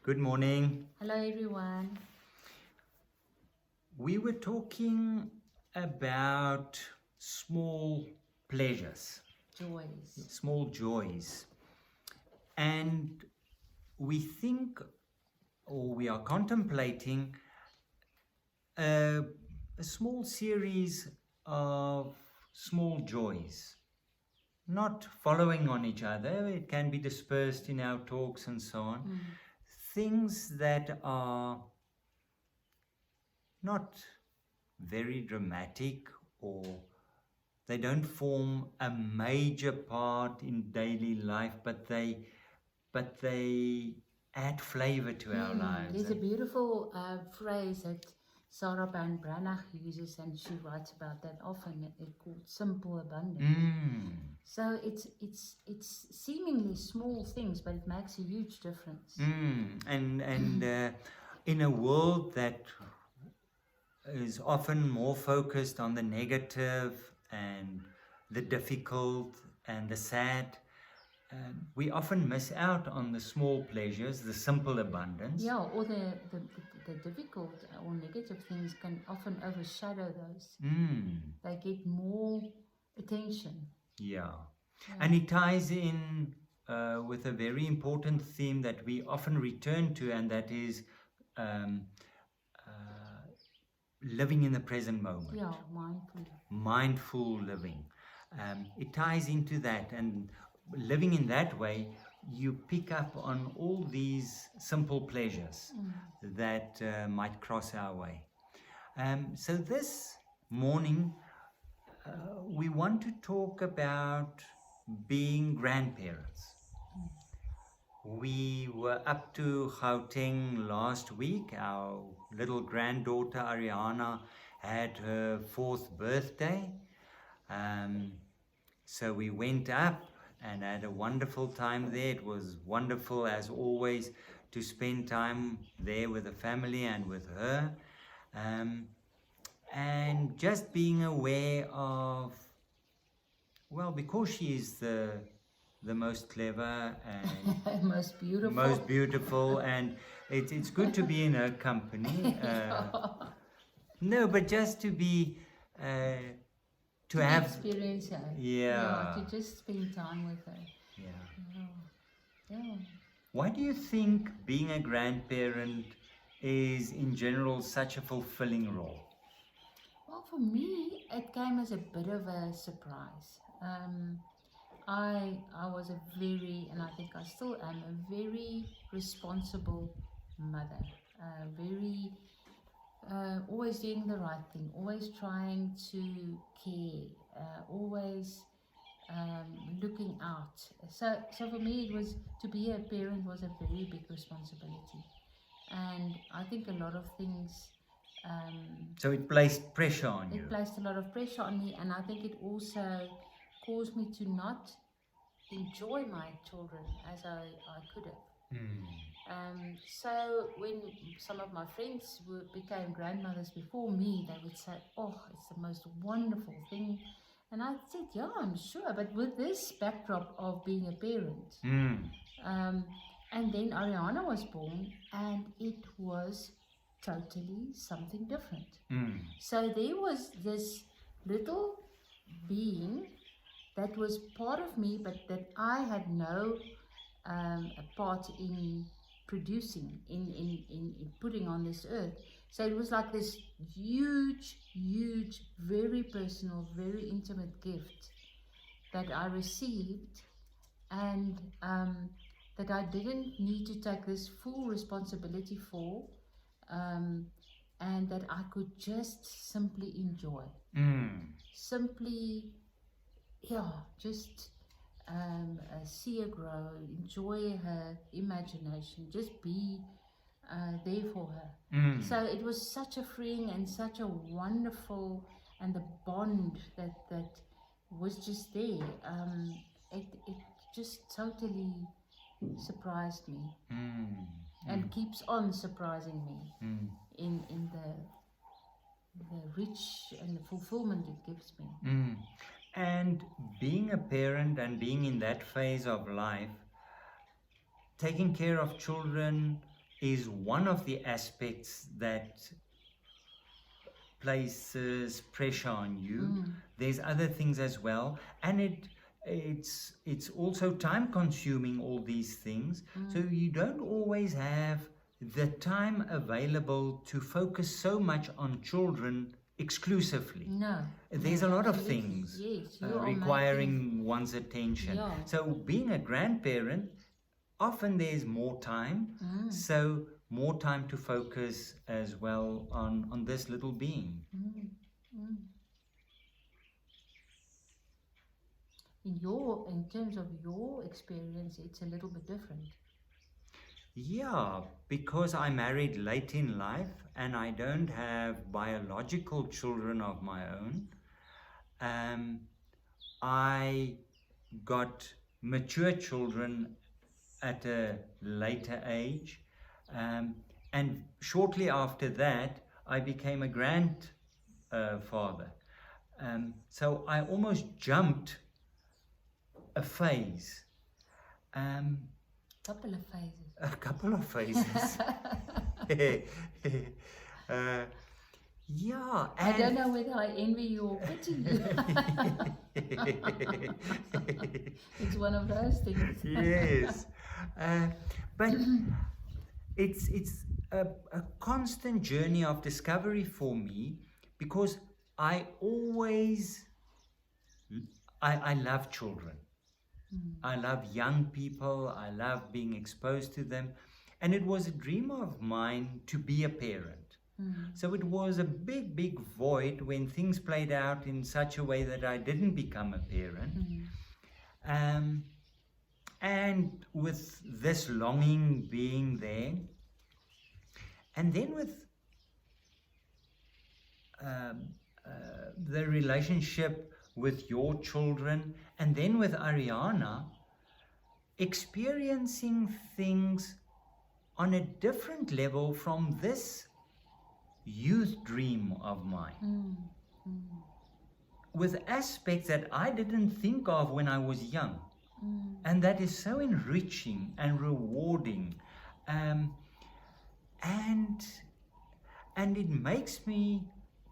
Good morning. Hello everyone. We were talking about small pleasures, Joys. small joys, and we think or we are contemplating a, a small series of small joys, not following on each other. It can be dispersed in our talks and so on. Things that are not very dramatic, or they don't form a major part in daily life, but they add flavor to our lives. There's a beautiful phrase that Sarah Branach uses, and she writes about that often. It's called simple abundance. So it's seemingly small things, but it makes a huge difference. And in a world that is often more focused on the negative and the difficult and the sad, we often miss out on the small pleasures, the simple abundance. Yeah, or the difficult or negative things can often overshadow those. They get more attention. Yeah. And it ties in with a very important theme that we often return to, and that is um, living in the present moment. Yeah, mindful. Mindful living. It ties into that, and living in that way, you pick up on all these simple pleasures that might cross our way. So this morning, we want to talk about being grandparents. We were up to Gauteng last week. Our little granddaughter Ariana had her 4th birthday. So we went up and had a wonderful time there. It was wonderful, as always, to spend time there with the family and with her. And just being aware of, well, because she is the most clever and most beautiful, and it's good to be in her company. No, but just to be to have experience her. Yeah. To just spend time with her. Yeah. Why do you think being a grandparent is in general such a fulfilling role? Well, for me, it came as a bit of a surprise. I was a very, and I think I still am, a very responsible mother. Very always doing the right thing, always trying to care, always looking out. So for me, it was to be a parent was a very big responsibility, and I think a lot of things. So it placed pressure on you. It placed a lot of pressure on me, and I think it also caused me to not enjoy my children as I could have. So when some of my friends became grandmothers before me, they would say, "Oh, it's the most wonderful thing." And I said, "Yeah, I'm sure." But with this backdrop of being a parent, and then Ariana was born, and it was totally something different. So there was this little being that was part of me, but that I had no a part in producing, in putting on this earth. So it was like this huge, very personal, very intimate gift that I received, and that I didn't need to take this full responsibility for, and that I could just simply enjoy. Simply, just see her grow, enjoy her imagination, just be there for her. So it was such a freeing and such a wonderful, and the bond that was just there. It just totally surprised me, and keeps on surprising me in the rich and the fulfillment it gives me. And being a parent and being in that phase of life, taking care of children is one of the aspects that places pressure on you. There's other things as well, and it's also time consuming, all these things. So you don't always have the time available to focus so much on children exclusively. No. There's a lot of things requiring one's attention. Yeah. So being a grandparent, often there's more time, so more time to focus as well on this little being. In terms of your experience, it's a little bit different. Yeah, because I married late in life and I don't have biological children of my own. I got mature children at a later age, and shortly after that I became a grandfather. So I almost jumped a phase. Couple of phases. A couple of phases. Yeah. I don't know whether I envy you or pity you. It's one of those things. Yes. But it's a constant journey of discovery for me, because I love children. I love young people. I love being exposed to them. And it was a dream of mine to be a parent. So it was a big, big void when things played out in such a way that I didn't become a parent. And with this longing being there, and then with the relationship with your children, and then with Ariana, experiencing things on a different level from this youth dream of mine, with aspects that I didn't think of when I was young, and that is so enriching and rewarding, and it makes me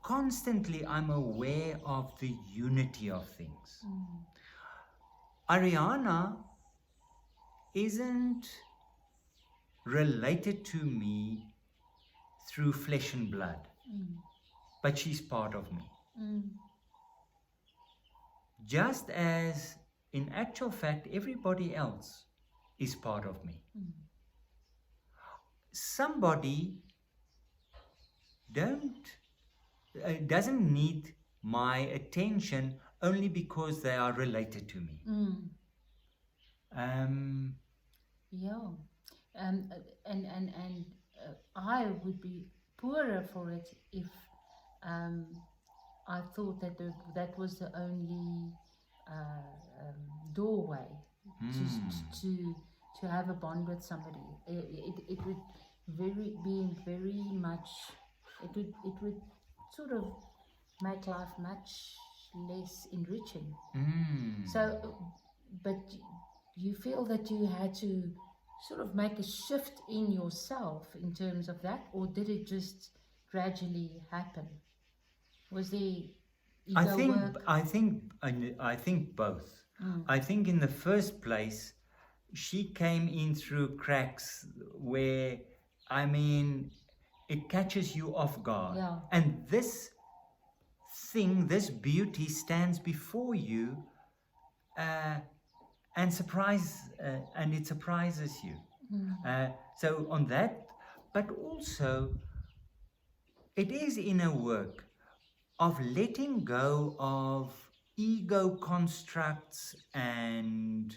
constantly, I'm aware of the unity of things. Ariana isn't related to me through flesh and blood, but she's part of me. Just as in actual fact everybody else is part of me. Somebody doesn't need my attention only because they are related to me. Yeah, and I would be poorer for it if I thought that that was the only doorway to have a bond with somebody. It would very much. It would sort of make life much less enriching. So, but you feel that you had to sort of make a shift in yourself in terms of that, or did it just gradually happen? Was there ego work? I think both. I think in the first place, she came in through cracks where, I mean, it catches you off guard. Yeah. And this thing, this beauty stands before you, and it surprises you. So on that, but also it is inner work of letting go of ego constructs and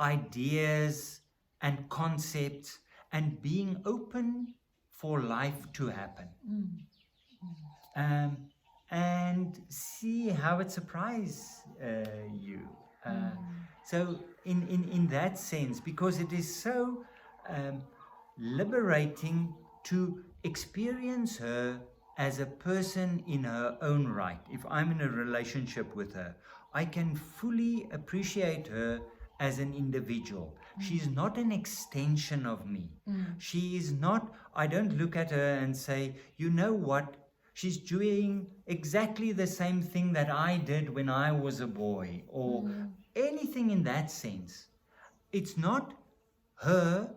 ideas and concepts, and being open for life to happen. And see how it surprises you. So in that sense, because it is so liberating to experience her as a person in her own right. If I'm in a relationship with her, I can fully appreciate her as an individual. She's not an extension of me. She is not, I don't look at her and say, you know what? She's doing exactly the same thing that I did when I was a boy, or anything in that sense. It's not her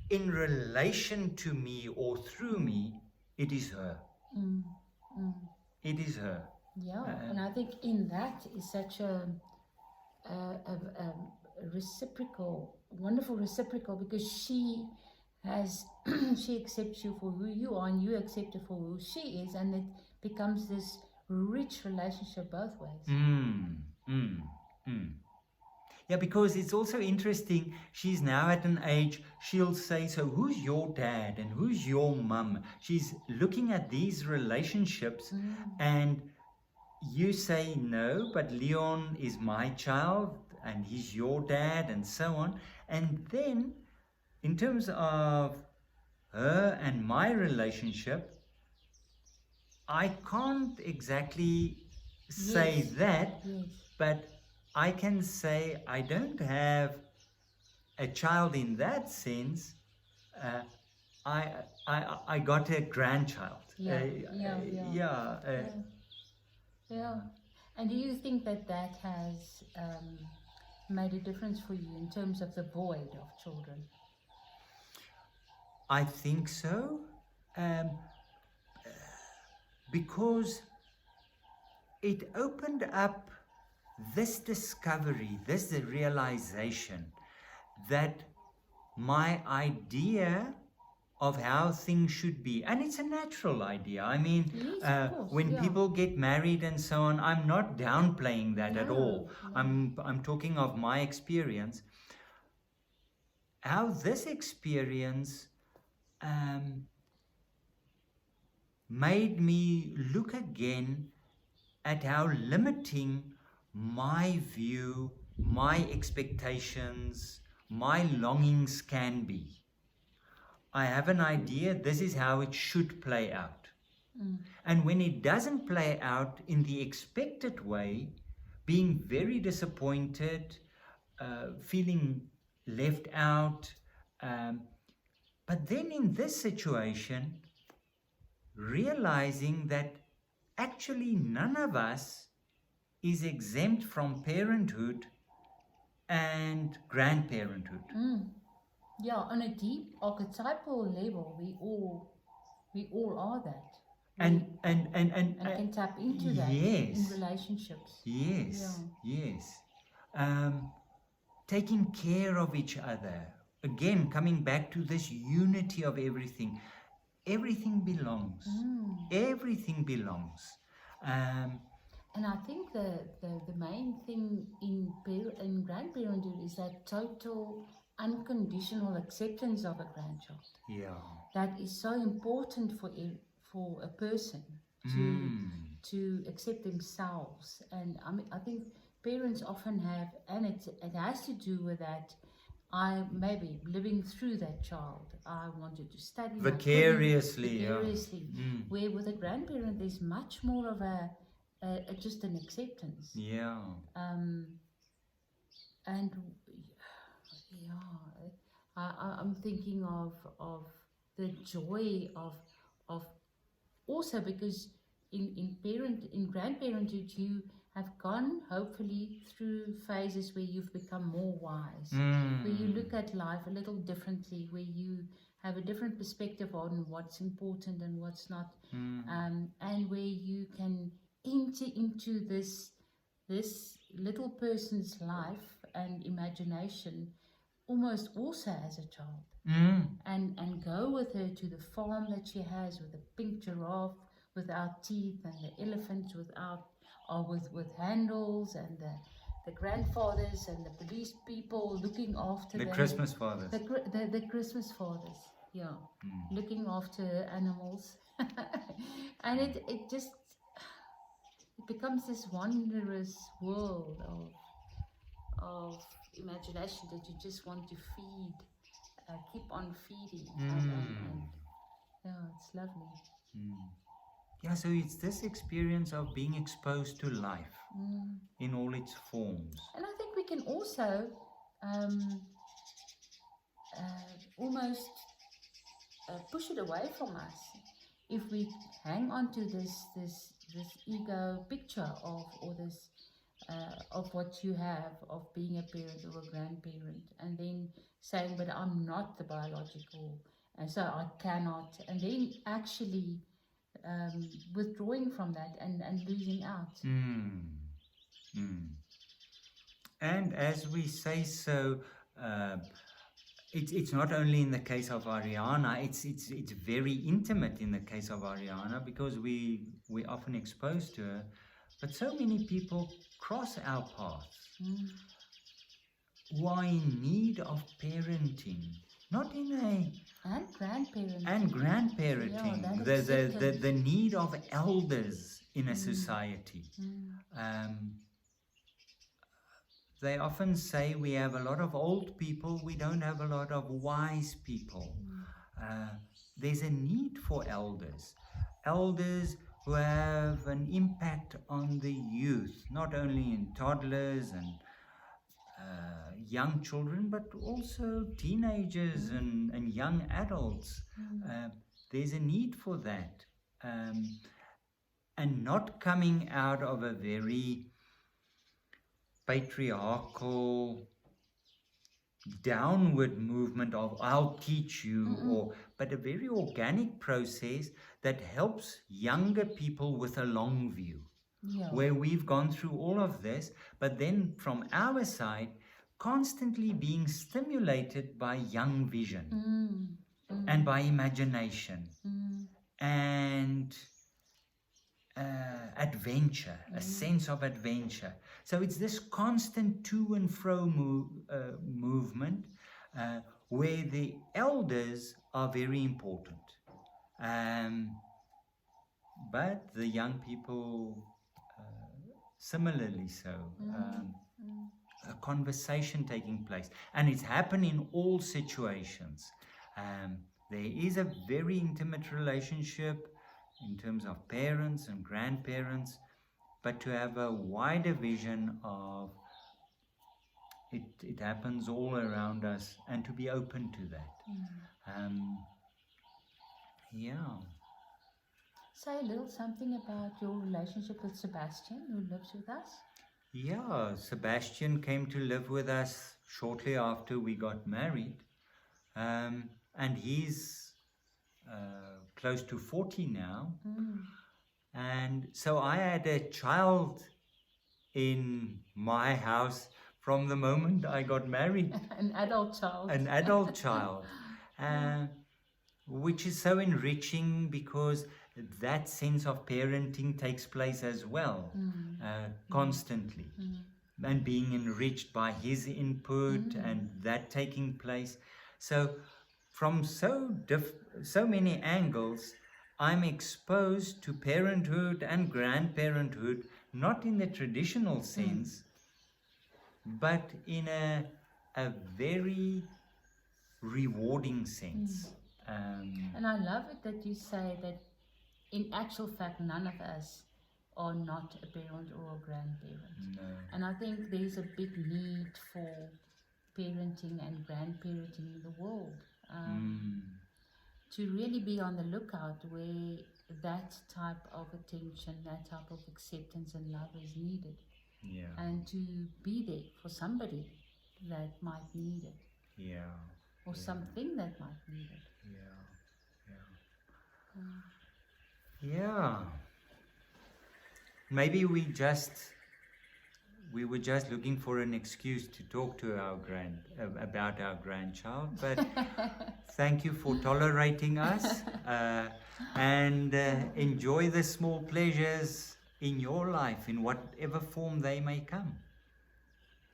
in relation to me or through me, it is her. It is her. Yeah, and I think in that is such a reciprocal, wonderful reciprocal, because she has, she accepts you for who you are and you accept her for who she is, and it becomes this rich relationship both ways. Yeah, because it's also interesting, she's now at an age, she'll say, so who's your dad and who's your mum? She's looking at these relationships and you say, no, but Leon is my child and he's your dad and so on. And then in terms of her and my relationship, I can't exactly say that, but I can say I don't have a child in that sense. I got a grandchild. Yeah. And do you think that that has made a difference for you in terms of the void of children? I think so, because it opened up this discovery, this realization that my idea of how things should be, and it's a natural idea. I mean, yes, when people get married and so on, I'm not downplaying that at all. I'm talking of my experience. How this experience made me look again at how limiting my view, my expectations, my longings can be. I have an idea, this is how it should play out. And when it doesn't play out in the expected way, being very disappointed, feeling left out. But then in this situation, realizing that actually none of us is exempt from parenthood and grandparenthood. Yeah, on a deep archetypal level, we all are that. And can tap into that in relationships. Yes. Taking care of each other. Again, coming back to this unity of everything. Everything belongs. Everything belongs. And I think the main thing in grandparenthood is that total unconditional acceptance of a grandchild. Yeah. That is so important for a person to accept themselves. And I think parents often have, and it has to do with that. I maybe living through that child. I wanted to study vicariously. Where with a grandparent, there's much more of a just an acceptance. Yeah. And I'm thinking of the joy of also, because in grandparenthood you have gone hopefully through phases where you've become more wise, where you look at life a little differently, where you have a different perspective on what's important and what's not, and where you can enter into this little person's life and imagination almost also as a child, and go with her to the farm that she has with the pink giraffe without teeth, and the elephants without, or with handles, and the grandfathers and the police people looking after the them. Christmas fathers. The Christmas fathers, looking after animals. And it becomes this wondrous world of imagination that you just want to feed, keep on feeding. And it's lovely. Yeah, so it's this experience of being exposed to life in all its forms. And I think we can also almost push it away from us if we hang on to this ego picture of, or this of what you have of being a parent or a grandparent, and then saying, but I'm not the biological, and so I cannot, and then actually withdrawing from that and losing out. And as we say so, it's not only in the case of Ariana, it's very intimate in the case of Ariana, because we're often exposed to her, but so many people cross our paths who are in need of parenting, not in a... And grandparenting. And grandparenting, yeah, the need of elders in a society. They often say we have a lot of old people, we don't have a lot of wise people. There's a need for elders. Elders who have an impact on the youth, not only in toddlers and young children, but also teenagers and young adults. There's a need for that. And not coming out of a very patriarchal, downward movement of I'll teach you, but a very organic process that helps younger people with a long view. Yeah. Where we've gone through all of this, but then from our side, constantly being stimulated by young vision and by imagination and adventure, a sense of adventure. So it's this constant to and fro movement where the elders are very important. But the young people similarly so. A conversation taking place, and it's happened in all situations. There is a very intimate relationship in terms of parents and grandparents, but to have a wider vision of it happens all around us, and to be open to that. Yeah. Say a little something about your relationship with Sebastian, who lives with us. Yeah, Sebastian came to live with us shortly after we got married, and he's close to 40 now. And so I had a child in my house from the moment I got married. An adult child. An adult child, which is so enriching, because that sense of parenting takes place as well, constantly, and being enriched by his input and that taking place. So from so many angles, I'm exposed to parenthood and grandparenthood, not in the traditional sense, but in a very rewarding sense. And I love it that you say that in actual fact, none of us are not a parent or a grandparent. No. And I think there's a big need for parenting and grandparenting in the world. To really be on the lookout where that type of attention, that type of acceptance and love is needed. Yeah. And to be there for somebody that might need it. Yeah. Or something that might need it. Yeah. Maybe we were just looking for an excuse to talk to about our grandchild, but thank you for tolerating us, and enjoy the small pleasures in your life, in whatever form they may come.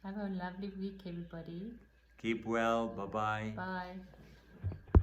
Have a lovely week, everybody. Keep well. Bye-bye. Bye.